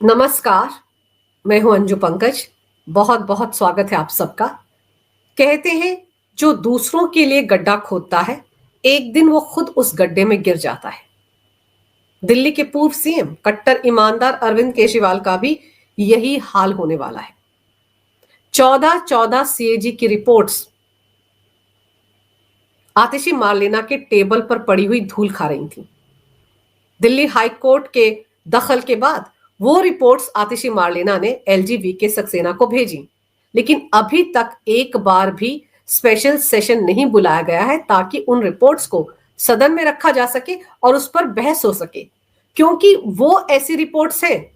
नमस्कार, मैं हूं अंजू पंकज। बहुत बहुत स्वागत है आप सबका। कहते हैं जो दूसरों के लिए गड्ढा खोदता है, एक दिन वो खुद उस गड्ढे में गिर जाता है। दिल्ली के पूर्व सीएम कट्टर ईमानदार अरविंद केजरीवाल का भी यही हाल होने वाला है। 14 सीएजी की रिपोर्ट्स आतिशी मार्लेना के टेबल पर पड़ी हुई धूल खा रही थी। दिल्ली हाई कोर्ट के दखल के बाद वो रिपोर्ट्स आतिशी मार्लेना ने एलजी वीके सक्सेना को भेजी, लेकिन अभी तक एक बार भी स्पेशल सेशन नहीं बुलाया गया है ताकि उन रिपोर्ट्स को सदन में रखा जा सके और उस पर बहस हो सके, क्योंकि वो ऐसी रिपोर्ट्स हैं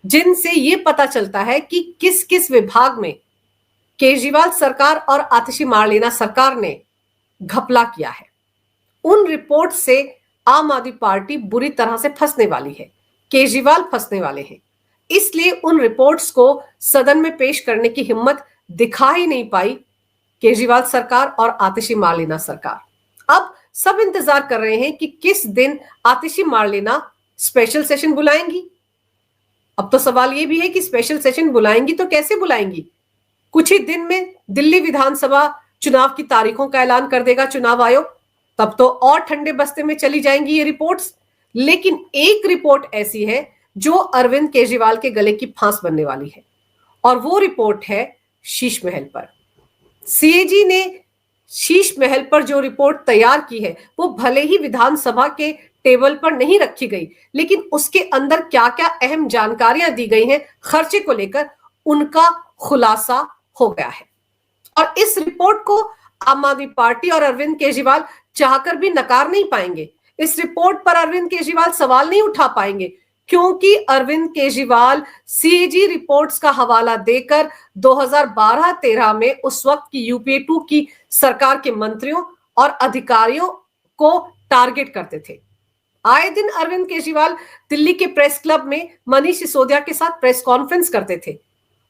जिनसे ये पता चलता है कि किस किस विभाग में केजरीवाल सरकार और आतिशी मार्लेना सरकार ने घपला किया है। उन रिपोर्ट से आम आदमी पार्टी बुरी तरह से फंसने वाली है, केजरीवाल फंसने वाले हैं। इसलिए उन रिपोर्ट्स को सदन में पेश करने की हिम्मत दिखा ही नहीं पाई केजरीवाल सरकार और आतिशी मार्लेना सरकार। अब सब इंतजार कर रहे हैं कि किस दिन आतिशी मार्लेना स्पेशल सेशन बुलाएंगी। अब तो सवाल यह भी है कि स्पेशल सेशन बुलाएंगी तो कैसे बुलाएंगी। कुछ ही दिन में दिल्ली विधानसभा चुनाव की तारीखों का ऐलान कर देगा चुनाव आयोग, तब तो और ठंडे बस्ते में चली जाएंगी ये रिपोर्ट्स। लेकिन एक रिपोर्ट ऐसी है जो अरविंद केजरीवाल के गले की फांस बनने वाली है, और वो रिपोर्ट है शीश महल पर। सीएजी ने शीश महल पर जो रिपोर्ट तैयार की है वो भले ही विधानसभा के टेबल पर नहीं रखी गई, लेकिन उसके अंदर क्या क्या अहम जानकारियां दी गई हैं खर्चे को लेकर, उनका खुलासा हो गया है। और इस रिपोर्ट को आम आदमी पार्टी और अरविंद केजरीवाल चाहकर भी नकार नहीं पाएंगे। इस रिपोर्ट पर अरविंद केजरीवाल सवाल नहीं उठा पाएंगे, क्योंकि अरविंद केजरीवाल सीएजी रिपोर्ट्स का हवाला देकर 2012-13 में उस वक्त की यूपीए 2 की सरकार के मंत्रियों और अधिकारियों को टारगेट करते थे। आए दिन अरविंद केजरीवाल दिल्ली के प्रेस क्लब में मनीष सिसोदिया के साथ प्रेस कॉन्फ्रेंस करते थे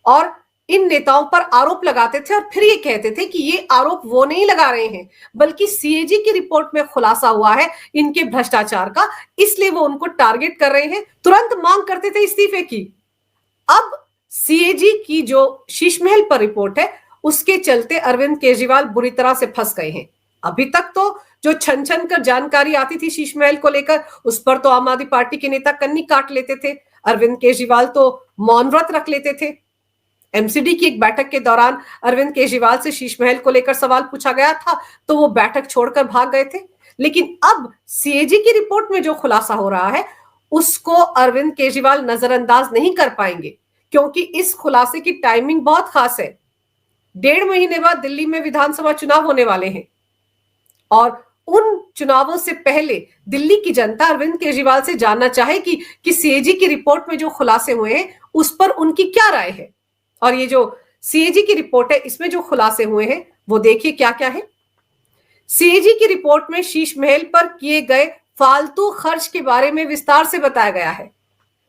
और इन नेताओं पर आरोप लगाते थे, और फिर ये कहते थे कि ये आरोप वो नहीं लगा रहे हैं, बल्कि सीएजी की रिपोर्ट में खुलासा हुआ है इनके भ्रष्टाचार का, इसलिए वो उनको टारगेट कर रहे हैं। तुरंत मांग करते थे इस्तीफे की। अब सीएजी की जो शीश महल पर रिपोर्ट है, उसके चलते अरविंद केजरीवाल बुरी तरह से फंस गए हैं। अभी तक तो जो छन छन कर जानकारी आती थी शीश महल को लेकर, उस पर तो आम आदमी पार्टी के नेता कन्नी काट लेते थे। अरविंद केजरीवाल तो मौन व्रत रख लेते थे। एमसीडी की एक बैठक के दौरान अरविंद केजरीवाल से शीश महल को लेकर सवाल पूछा गया था तो वो बैठक छोड़कर भाग गए थे। लेकिन अब सीएजी की रिपोर्ट में जो खुलासा हो रहा है उसको अरविंद केजरीवाल नजरअंदाज नहीं कर पाएंगे, क्योंकि इस खुलासे की टाइमिंग बहुत खास है। 1.5 महीने बाद दिल्ली में विधानसभा चुनाव होने वाले हैं, और उन चुनावों से पहले दिल्ली की जनता अरविंद केजरीवाल से जानना चाहेगी कि सीएजी की रिपोर्ट में जो खुलासे हुए हैं उस पर उनकी क्या राय है। और ये जो सीएजी की रिपोर्ट है, इसमें जो खुलासे हुए हैं वो देखिए क्या क्या है। सीएजी की रिपोर्ट में शीश महल पर किए गए फालतू खर्च के बारे में विस्तार से बताया गया है।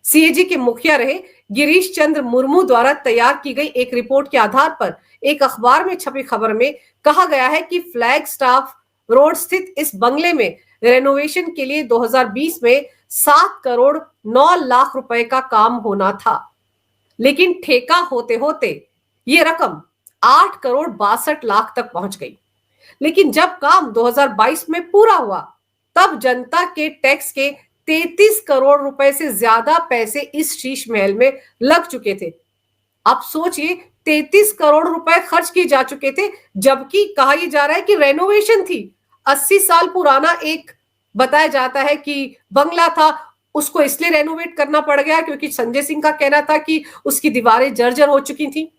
सीएजी के मुखिया रहे गिरीश चंद्र मुर्मू द्वारा तैयार की गई एक रिपोर्ट के आधार पर एक अखबार में छपी खबर में कहा गया है कि फ्लैग स्टाफ रोड स्थित इस बंगले में रेनोवेशन के लिए 2020 में 7 करोड़ 9 लाख रुपए का काम होना था, लेकिन ठेका होते होते ये रकम 8 करोड़ 62 लाख तक पहुंच गई। लेकिन जब काम 2022 में पूरा हुआ तब जनता के टैक्स के 33 करोड़ रुपए से ज्यादा पैसे इस शीश महल में लग चुके थे। आप सोचिए, 33 करोड़ रुपए खर्च किए जा चुके थे, जबकि कहा यह जा रहा है कि रेनोवेशन थी। 80 साल पुराना एक बताया जाता है कि बंगला था, उसको इसलिए रेनोवेट करना पड़ गया क्योंकि संजय सिंह का कहना था कि उसकी दीवारें जर्जर हो चुकी थी।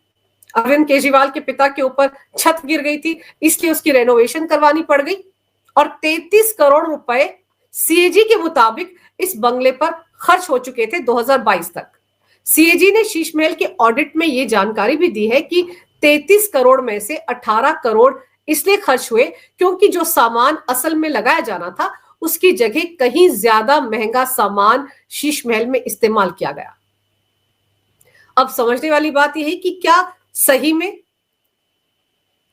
अरविंद केजरीवाल के पिता के ऊपर छत गिर गई थी, इसलिए उसकी रेनोवेशन करवानी पड़ गई। और 33 करोड़ रुपए सीएजी के मुताबिक इस बंगले पर खर्च हो चुके थे 2022 तक। सीएजी ने शीश महल के ऑडिट में यह जानकारी भी दी है कि 33 करोड़ में से 18 करोड़ इसलिए खर्च हुए क्योंकि जो सामान असल में लगाया जाना था उसकी जगह कहीं ज्यादा महंगा सामान शीश महल में इस्तेमाल किया गया। अब समझने वाली बात यह है कि क्या सही में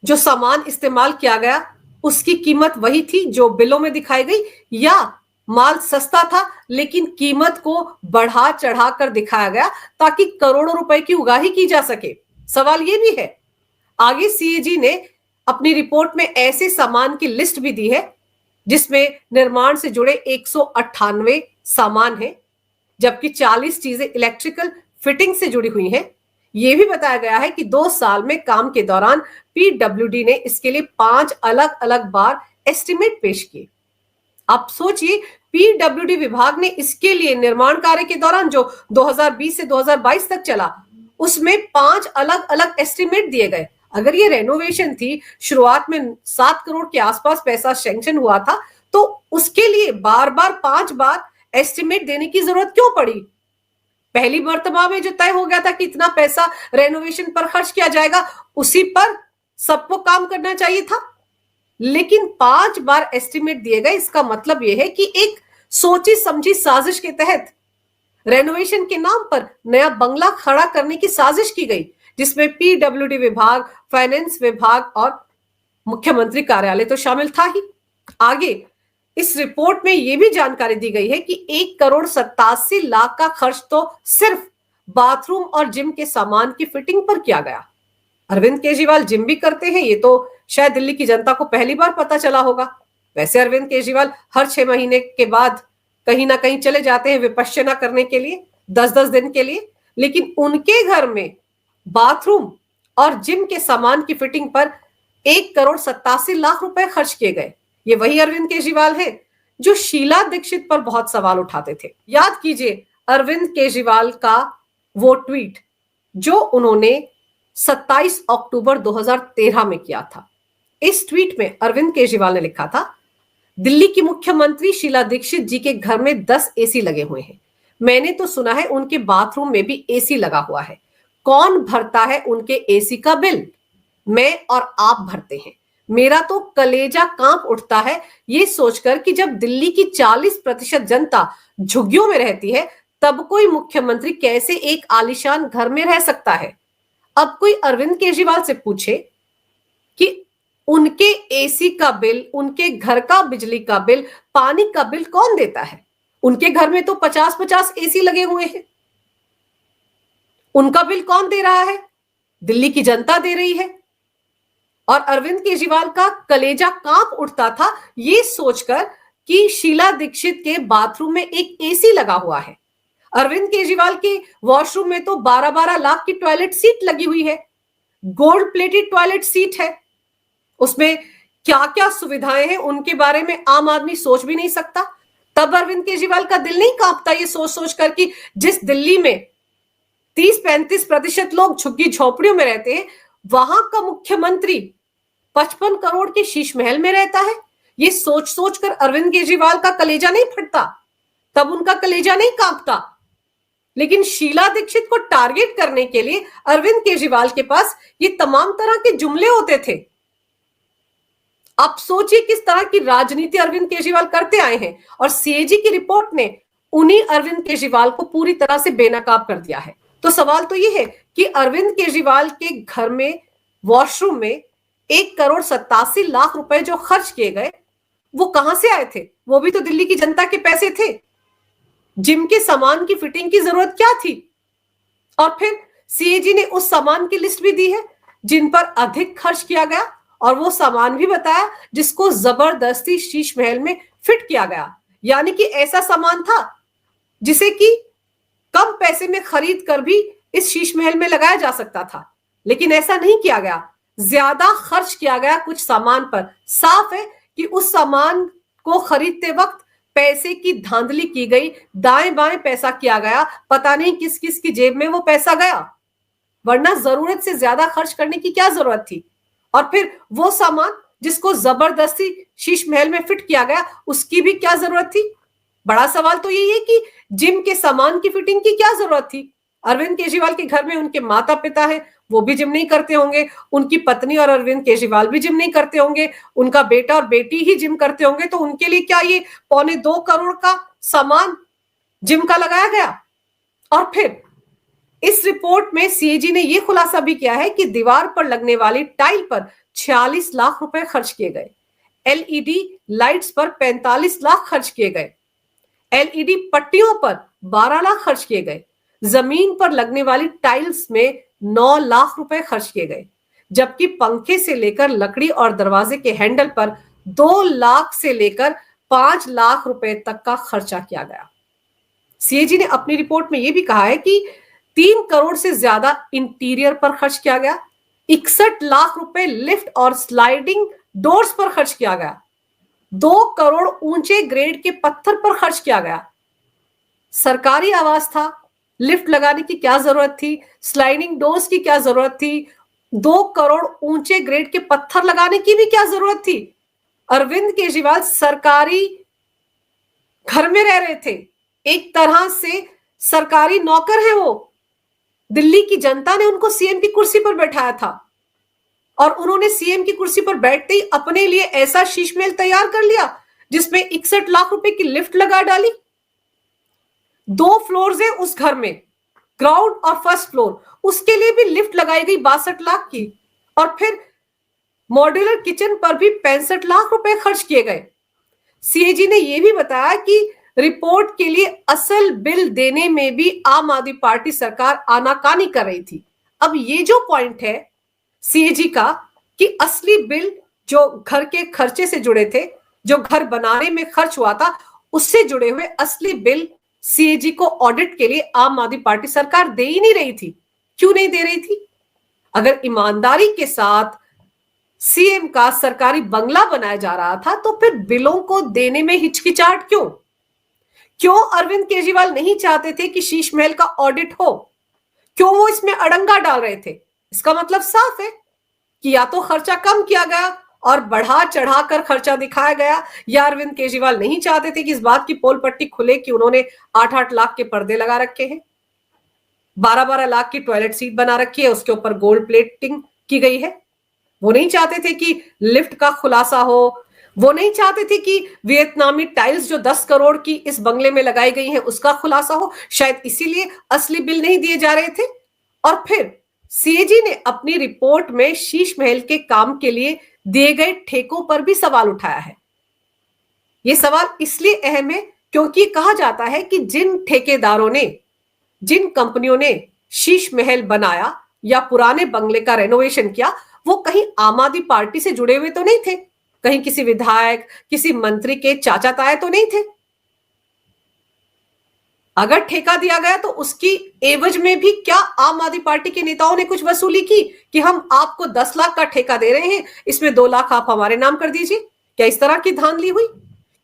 जो सामान इस्तेमाल किया गया उसकी कीमत वही थी जो बिलों में दिखाई गई, या माल सस्ता था लेकिन कीमत को बढ़ा चढ़ा कर दिखाया गया ताकि करोड़ों रुपए की उगाही की जा सके। सवाल यह भी है, आगे सीएजी ने अपनी रिपोर्ट में ऐसे सामान की लिस्ट भी दी है जिसमें निर्माण से जुड़े 198 सामान हैं, जबकि 40 चीजें इलेक्ट्रिकल फिटिंग से जुड़ी हुई हैं। यह भी बताया गया है कि 2 साल में काम के दौरान पीडब्ल्यूडी ने इसके लिए 5 अलग अलग बार एस्टिमेट पेश किए। आप सोचिए, पीडब्ल्यूडी विभाग ने इसके लिए निर्माण कार्य के दौरान जो 2020 से 2022 तक चला, उसमें 5 अलग अलग एस्टिमेट दिए गए। अगर ये रेनोवेशन थी, शुरुआत में 7 करोड़ के आसपास पैसा सैंक्शन हुआ था, तो उसके लिए बार बार 5 बार एस्टिमेट देने की जरूरत क्यों पड़ी? पहली मर्तबा में जो तय हो गया था कि इतना पैसा रेनोवेशन पर खर्च किया जाएगा, उसी पर सबको काम करना चाहिए था। लेकिन 5 बार एस्टिमेट दिए गए। इसका मतलब यह है कि एक सोची समझी साजिश के तहत रेनोवेशन के नाम पर नया बंगला खड़ा करने की साजिश की गई, जिसमें पीडब्ल्यूडी विभाग, फाइनेंस विभाग और मुख्यमंत्री कार्यालय तो शामिल था ही। आगे इस रिपोर्ट में यह भी जानकारी दी गई है कि 1,87,00,000 का खर्च तो सिर्फ बाथरूम और जिम के सामान की फिटिंग पर किया गया। अरविंद केजरीवाल जिम भी करते हैं, ये तो शायद दिल्ली की जनता को पहली बार पता चला होगा। वैसे अरविंद केजरीवाल हर 6 महीने के बाद कहीं ना कहीं चले जाते हैं विपश्यना करने के लिए, 10-10 दिन के लिए, लेकिन उनके घर में बाथरूम और जिम के सामान की फिटिंग पर 1,87,00,000 रुपए खर्च किए गए। ये वही अरविंद केजरीवाल है जो शीला दीक्षित पर बहुत सवाल उठाते थे। याद कीजिए अरविंद केजरीवाल का वो ट्वीट जो उन्होंने 27 अक्टूबर 2013 में किया था। इस ट्वीट में अरविंद केजरीवाल ने लिखा था, दिल्ली की मुख्यमंत्री शीला दीक्षित जी के घर में 10 एसी लगे हुए हैं। मैंने तो सुना है उनके बाथरूम में भी एसी लगा हुआ है। कौन भरता है उनके एसी का बिल? मैं और आप भरते हैं। मेरा तो कलेजा कांप उठता है ये सोचकर कि जब दिल्ली की 40% जनता झुग्गियों में रहती है, तब कोई मुख्यमंत्री कैसे एक आलीशान घर में रह सकता है। अब कोई अरविंद केजरीवाल से पूछे कि उनके एसी का बिल, उनके घर का बिजली का बिल, पानी का बिल कौन देता है? उनके घर में तो 50-50 एसी लगे हुए हैं। उनका बिल कौन दे रहा है? दिल्ली की जनता दे रही है। और अरविंद केजरीवाल का कलेजा कांप उठता था ये सोचकर कि शीला दीक्षित के बाथरूम में एक एसी लगा हुआ है। अरविंद केजरीवाल के वॉशरूम में तो 12-12 लाख की टॉयलेट सीट लगी हुई है, गोल्ड प्लेटेड टॉयलेट सीट है। उसमें क्या क्या सुविधाएं हैं उनके बारे में आम आदमी सोच भी नहीं सकता। तब अरविंद केजरीवाल का दिल नहीं कांपता ये सोच सोच कर कि जिस दिल्ली में 30-35% लोग झुग्गी झोपड़ियों में रहते हैं, वहां का मुख्यमंत्री 55 करोड़ के शीश महल में रहता है। ये सोच सोच कर अरविंद केजरीवाल का कलेजा नहीं फटता, तब उनका कलेजा नहीं कांपता। लेकिन शीला दीक्षित को टारगेट करने के लिए अरविंद केजरीवाल के पास ये तमाम तरह के जुमले होते थे। आप सोचिए किस तरह की राजनीति अरविंद केजरीवाल करते आए हैं, और सीएजी की रिपोर्ट ने उन्हीं अरविंद केजरीवाल को पूरी तरह से बेनकाब कर दिया है। तो सवाल तो यह है कि अरविंद केजरीवाल के घर में वॉशरूम में 1,87,00,000 रुपए जो खर्च किए गए, वो कहां से आए थे? वो भी तो दिल्ली की जनता के पैसे थे। जिम के सामान की फिटिंग की जरूरत क्या थी? और फिर सीएजी ने उस सामान की लिस्ट भी दी है जिन पर अधिक खर्च किया गया, और वो सामान भी बताया जिसको जबरदस्ती शीश महल में फिट किया गया। यानी कि ऐसा सामान था जिसे कि कम पैसे में खरीद कर भी इस शीश महल में लगाया जा सकता था, लेकिन ऐसा नहीं किया गया। ज्यादा खर्च किया गया कुछ सामान पर। साफ है कि उस सामान को खरीदते वक्त पैसे की धांधली की गई, दाएं बाएं पैसा किया गया, पता नहीं किस किस की जेब में वो पैसा गया, वरना जरूरत से ज्यादा खर्च करने की क्या जरूरत थी। और फिर वो सामान जिसको जबरदस्ती शीश महल में फिट किया गया, उसकी भी क्या जरूरत थी? बड़ा सवाल तो यही है कि जिम के सामान की फिटिंग की क्या जरूरत थी? अरविंद केजरीवाल के घर में उनके माता पिता हैं, वो भी जिम नहीं करते होंगे। उनकी पत्नी और अरविंद केजरीवाल भी जिम नहीं करते होंगे। उनका बेटा और बेटी ही जिम करते होंगे। तो उनके लिए क्या ये 2.25 करोड़ का सामान जिम का लगाया गया? और फिर इस रिपोर्ट में सीएजी ने यह खुलासा भी किया है कि दीवार पर लगने वाली टाइल पर 46 लाख रुपए खर्च किए गए, एलईडी लाइट्स पर 45 लाख खर्च किए गए, एलईडी पट्टियों पर 12 लाख खर्च किए गए, जमीन पर लगने वाली टाइल्स में 9 लाख रुपए खर्च किए गए, जबकि पंखे से लेकर लकड़ी और दरवाजे के हैंडल पर 2 लाख से लेकर 5 लाख रुपए तक का खर्चा किया गया। सीएजी ने अपनी रिपोर्ट में यह भी कहा है कि 3 करोड़ से ज्यादा इंटीरियर पर खर्च किया गया, 61 लाख रुपए लिफ्ट और स्लाइडिंग डोर्स पर खर्च किया गया, 2 करोड़ ऊंचे ग्रेड के पत्थर पर खर्च किया गया। सरकारी आवास था, लिफ्ट लगाने की क्या जरूरत थी, स्लाइडिंग डोर्स की क्या जरूरत थी, 2 करोड़ ऊंचे ग्रेड के पत्थर लगाने की भी क्या जरूरत थी। अरविंद केजरीवाल सरकारी घर में रह रहे थे, एक तरह से सरकारी नौकर है वो। दिल्ली की जनता ने उनको सीएम की कुर्सी पर बैठाया था और उन्होंने सीएम की कुर्सी पर बैठते ही अपने लिए ऐसा शीश महल तैयार कर लिया जिसमें 61 लाख रुपए की लिफ्ट लगा डाली। 2 फ्लोर्स है उस घर में, ग्राउंड और फर्स्ट फ्लोर, उसके लिए भी लिफ्ट लगाई गई 62 लाख की, और फिर मॉड्यूलर किचन पर भी 65 लाख रुपए खर्च किए गए। सीएजी ने यह भी बताया कि रिपोर्ट के लिए असल बिल देने में भी आम आदमी पार्टी सरकार आनाकानी कर रही थी। अब ये जो पॉइंट है सीएजी का कि असली बिल जो घर के खर्चे से जुड़े थे, जो घर बनाने में खर्च हुआ था, उससे जुड़े हुए असली बिल सीएजी को ऑडिट के लिए आम आदमी पार्टी सरकार दे ही नहीं रही थी। क्यों नहीं दे रही थी? अगर ईमानदारी के साथ सीएम का सरकारी बंगला बनाया जा रहा था तो फिर बिलों को देने में हिचकिचाहट क्यों? क्यों अरविंद केजरीवाल नहीं चाहते थे कि शीश महल का ऑडिट हो? क्यों वो इसमें अड़ंगा डाल रहे थे? इसका मतलब साफ है कि या तो खर्चा कम किया गया और बढ़ा चढ़ाकर खर्चा दिखाया गया, या अरविंद केजरीवाल नहीं चाहते थे कि इस बात की पोल पट्टी खुले कि उन्होंने 8-8 लाख के पर्दे लगा रखे हैं, 12-12 लाख की टॉयलेट सीट बना रखी है, उसके ऊपर गोल्ड प्लेटिंग की गई है। वो नहीं चाहते थे कि लिफ्ट का खुलासा हो, वो नहीं चाहते थे कि वियतनामी टाइल्स जो 10 करोड़ की इस बंगले में लगाई गई हैं उसका खुलासा हो, शायद इसीलिए असली बिल नहीं दिए जा रहे थे। और फिर सीएजी ने अपनी रिपोर्ट में शीश महल के काम के लिए दिए गए ठेकों पर भी सवाल उठाया है। यह सवाल इसलिए अहम है क्योंकि कहा जाता है कि जिन ठेकेदारों ने, जिन कंपनियों ने शीश महल बनाया या पुराने बंगले का रेनोवेशन किया, वो कहीं आम आदमी पार्टी से जुड़े हुए तो नहीं थे, कहीं किसी विधायक, किसी मंत्री के चाचा ताए तो नहीं थे। अगर ठेका दिया गया तो उसकी एवज में भी क्या आम आदमी पार्टी के नेताओं ने कुछ वसूली की कि हम आपको 10 लाख का ठेका दे रहे हैं, इसमें 2 लाख आप हमारे नाम कर दीजिए? क्या इस तरह की धांधली हुई?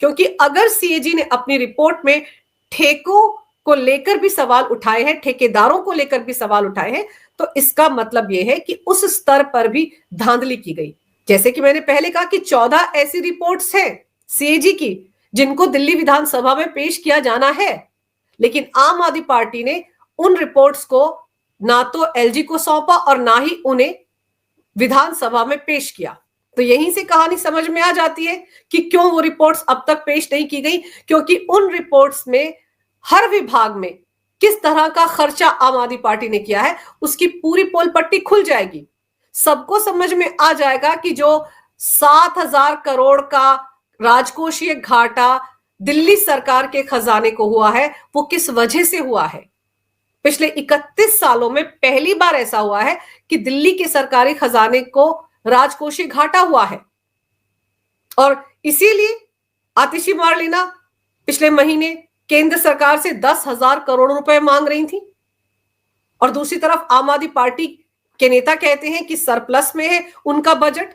क्योंकि अगर सीएजी ने अपनी रिपोर्ट में ठेकों को लेकर भी सवाल उठाए हैं, ठेकेदारों को लेकर भी सवाल उठाए हैं, तो इसका मतलब यह है कि उस स्तर पर भी धांधली की गई। जैसे कि मैंने पहले कहा कि 14 ऐसी रिपोर्ट्स हैं सीएजी की जिनको दिल्ली विधानसभा में पेश किया जाना है, लेकिन आम आदमी पार्टी ने उन रिपोर्ट्स को ना तो एलजी को सौंपा और ना ही उन्हें विधानसभा में पेश किया। तो यहीं से कहानी समझ में आ जाती है कि क्यों वो रिपोर्ट्स अब तक पेश नहीं की गई, क्योंकि उन रिपोर्ट्स में हर विभाग में किस तरह का खर्चा आम आदमी पार्टी ने किया है उसकी पूरी पोल पट्टी खुल जाएगी। सबको समझ में आ जाएगा कि जो 7,000 करोड़ का राजकोषीय घाटा दिल्ली सरकार के खजाने को हुआ है वो किस वजह से हुआ है। पिछले 31 सालों में पहली बार ऐसा हुआ है कि दिल्ली के सरकारी खजाने को राजकोषीय घाटा हुआ है, और इसीलिए आतिशी मार्लेना पिछले महीने केंद्र सरकार से 10,000 करोड़ रुपए मांग रही थी, और दूसरी तरफ आम आदमी पार्टी के नेता कहते हैं कि सरप्लस में है उनका बजट,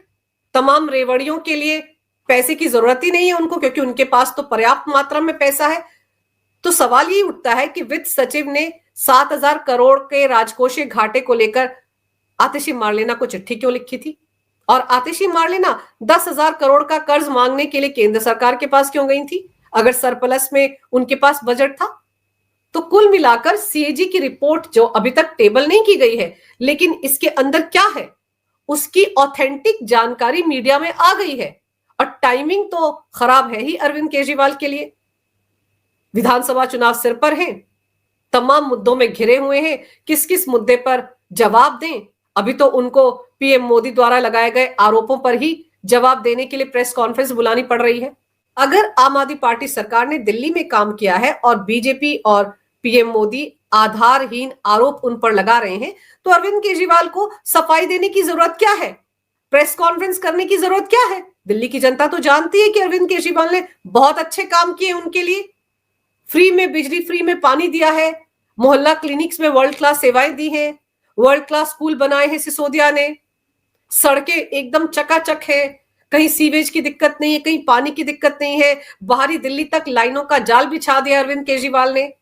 तमाम रेवड़ियों के लिए पैसे की जरूरत ही नहीं है उनको क्योंकि उनके पास तो पर्याप्त मात्रा में पैसा है। तो सवाल ये उठता है कि वित्त सचिव ने 7,000 करोड़ के राजकोषीय घाटे को लेकर आतिशी मार्लेना को चिट्ठी क्यों लिखी थी, और आतिशी मार्लेना 10,000 करोड़ का कर्ज मांगने के लिए केंद्र सरकार के पास क्यों गई थी अगर सरप्लस में उनके पास बजट था। तो कुल मिलाकर सीएजी की रिपोर्ट जो अभी तक टेबल नहीं की गई है, लेकिन इसके अंदर क्या है उसकी ऑथेंटिक जानकारी मीडिया में आ गई है, और टाइमिंग तो खराब है ही अरविंद केजरीवाल के लिए। विधानसभा चुनाव सिर पर हैं, तमाम मुद्दों में घिरे हुए हैं, किस किस मुद्दे पर जवाब दें। अभी तो उनको पीएम मोदी द्वारा लगाए गए आरोपों पर ही जवाब देने के लिए प्रेस कॉन्फ्रेंस बुलानी पड़ रही है। अगर आम आदमी पार्टी सरकार ने दिल्ली में काम किया है और बीजेपी और पीएम मोदी आधारहीन आरोप उन पर लगा रहे हैं, तो अरविंद केजरीवाल को सफाई देने की जरूरत क्या है? प्रेस कॉन्फ्रेंस करने की जरूरत क्या है? दिल्ली की जनता तो जानती है कि अरविंद केजरीवाल ने बहुत अच्छे काम किए उनके लिए। फ्री में बिजली, फ्री में पानी दिया है, मोहल्ला क्लिनिक्स में वर्ल्ड क्लास सेवाएं दी हैं, वर्ल्ड क्लास स्कूल बनाए हैं सिसोदिया ने, सड़कें एकदम चकाचक है, कहीं सीवेज की दिक्कत नहीं है, कहीं पानी की दिक्कत नहीं है, बाहरी दिल्ली तक लाइनों का जाल बिछा दिया अरविंद केजरीवाल ने।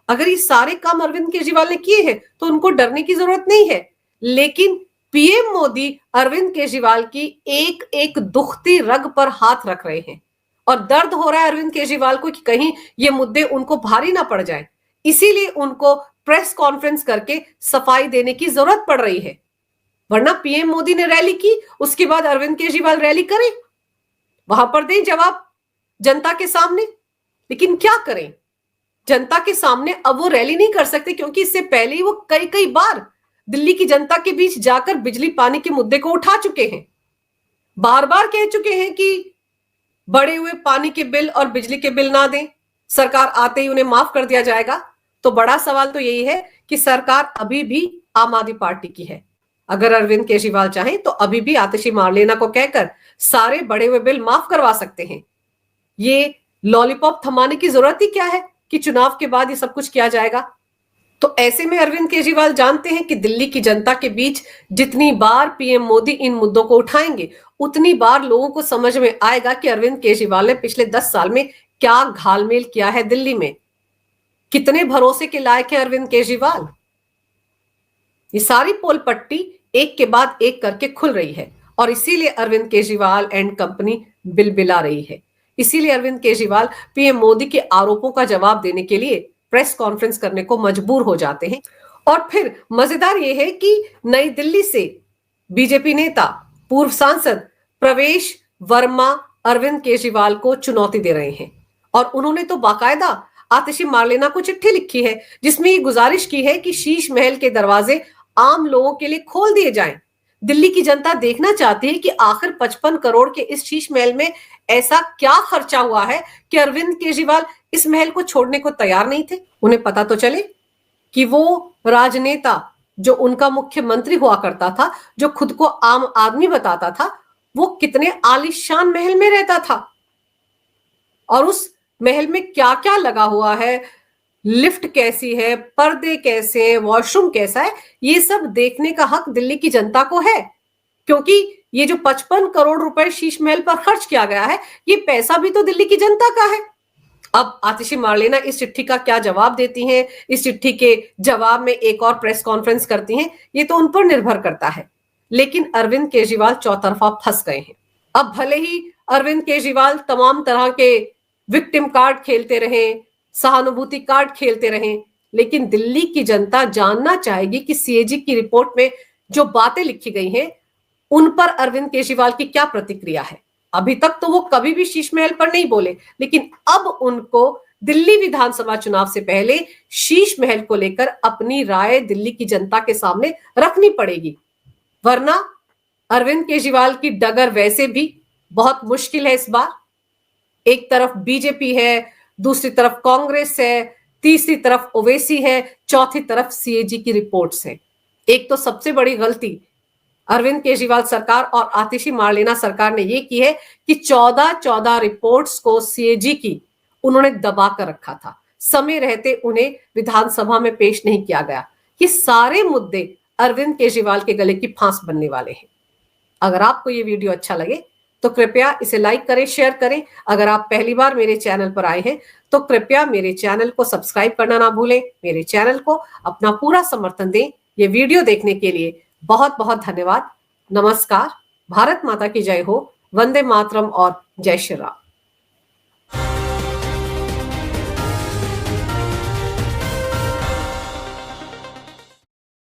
अगर ये सारे काम अरविंद केजरीवाल ने किए हैं तो उनको डरने की जरूरत नहीं है। लेकिन पीएम मोदी अरविंद केजरीवाल की एक एक दुखती रग पर हाथ रख रहे हैं और दर्द हो रहा है अरविंद केजरीवाल को कि कहीं ये मुद्दे उनको भारी ना पड़ जाए, इसीलिए उनको प्रेस कॉन्फ्रेंस करके सफाई देने की जरूरत पड़ रही है। वरना पीएम मोदी ने रैली की, उसके बाद अरविंद केजरीवाल रैली करें, वहां पर दें जवाब जनता के सामने। लेकिन क्या करें, जनता के सामने अब वो रैली नहीं कर सकते, क्योंकि इससे पहले ही वो कई कई बार दिल्ली की जनता के बीच जाकर बिजली पानी के मुद्दे को उठा चुके हैं, बार बार कह चुके हैं कि बढ़े हुए पानी के बिल और बिजली के बिल ना दें, सरकार आते ही उन्हें माफ कर दिया जाएगा। तो बड़ा सवाल तो यही है कि सरकार अभी भी आम आदमी पार्टी की है। अगर अरविंद केजरीवाल चाहें तो अभी भी आतिशी मार्लेना को कहकर सारे बढ़े हुए बिल माफ करवा सकते हैं। ये लॉलीपॉप थमाने की जरूरत ही क्या है कि चुनाव के बाद ये सब कुछ किया जाएगा। तो ऐसे में अरविंद केजरीवाल जानते हैं कि दिल्ली की जनता के बीच जितनी बार पीएम मोदी इन मुद्दों को उठाएंगे, उतनी बार लोगों को समझ में आएगा कि अरविंद केजरीवाल ने पिछले 10 साल में क्या घालमेल किया है दिल्ली में, कितने भरोसे के लायक है अरविंद केजरीवाल। ये सारी पोल पट्टी एक के बाद एक करके खुल रही है और इसीलिए अरविंद केजरीवाल एंड कंपनी बिलबिला रही है। इसीलिए अरविंद केजरीवाल पीएम मोदी के आरोपों का जवाब देने के लिए प्रेस कॉन्फ्रेंस करने को मजबूर हो जाते हैं। और फिर मजेदार यह है कि नई दिल्ली से बीजेपी नेता पूर्व सांसद प्रवेश वर्मा अरविंद केजरीवाल को चुनौती दे रहे हैं और उन्होंने तो बाकायदा आतिशी मार्लेना को चिट्ठी लिखी है जिसमें ये गुजारिश की है कि शीश महल के दरवाजे आम लोगों के लिए खोल दिए जाएं। दिल्ली की जनता देखना चाहती है कि आखिर 55 करोड़ के इस शीश महल में ऐसा क्या खर्चा हुआ है कि अरविंद केजरीवाल इस महल को छोड़ने को तैयार नहीं थे। उन्हें पता तो चले कि वो राजनेता जो उनका मुख्यमंत्री हुआ करता था, जो खुद को आम आदमी बताता था, वो कितने आलीशान महल में रहता था और उस महल में क्या क्या लगा हुआ है, लिफ्ट कैसी है, पर्दे कैसे हैं, वॉशरूम कैसा है, ये सब देखने का हक दिल्ली की जनता को है। क्योंकि ये जो 55 करोड़ रुपए शीश महल पर खर्च किया गया है, ये पैसा भी तो दिल्ली की जनता का है। अब आतिशी मार्लेना इस चिट्ठी का क्या जवाब देती हैं, इस चिट्ठी के जवाब में एक और प्रेस कॉन्फ्रेंस करती हैं, ये तो उन पर निर्भर करता है। लेकिन अरविंद केजरीवाल चौतरफा फंस गए हैं। अब भले ही अरविंद केजरीवाल तमाम तरह के विक्टिम कार्ड खेलते रहें, सहानुभूति कार्ड खेलते रहें, लेकिन दिल्ली की जनता जानना चाहेगी कि सीएजी की रिपोर्ट में जो बातें लिखी गई हैं उन पर अरविंद केजरीवाल की क्या प्रतिक्रिया है। अभी तक तो वो कभी भी शीश महल पर नहीं बोले, लेकिन अब उनको दिल्ली विधानसभा चुनाव से पहले शीश महल को लेकर अपनी राय दिल्ली की जनता के सामने रखनी पड़ेगी। वरना अरविंद केजरीवाल की डगर वैसे भी बहुत मुश्किल है इस बार। एक तरफ बीजेपी है, दूसरी तरफ कांग्रेस है, तीसरी तरफ ओवैसी है, चौथी तरफ सीएजी की रिपोर्ट्स है। एक तो सबसे बड़ी गलती अरविंद केजरीवाल सरकार और आतिशी मार्लेना सरकार ने यह की है कि 14 रिपोर्ट्स को सीएजी की उन्होंने दबा कर रखा था, समय रहते उन्हें विधानसभा में पेश नहीं किया गया। ये सारे मुद्दे अरविंद केजरीवाल के गले की फांस बनने वाले हैं। अगर आपको ये वीडियो अच्छा लगे तो कृपया इसे लाइक करें, शेयर करें। अगर आप पहली बार मेरे चैनल पर आए हैं तो कृपया मेरे चैनल को सब्सक्राइब करना ना भूलें। मेरे चैनल को अपना पूरा समर्थन दें। ये वीडियो देखने के लिए बहुत बहुत धन्यवाद। नमस्कार। भारत माता की जय हो। वंदे मातरम और जय श्री राम।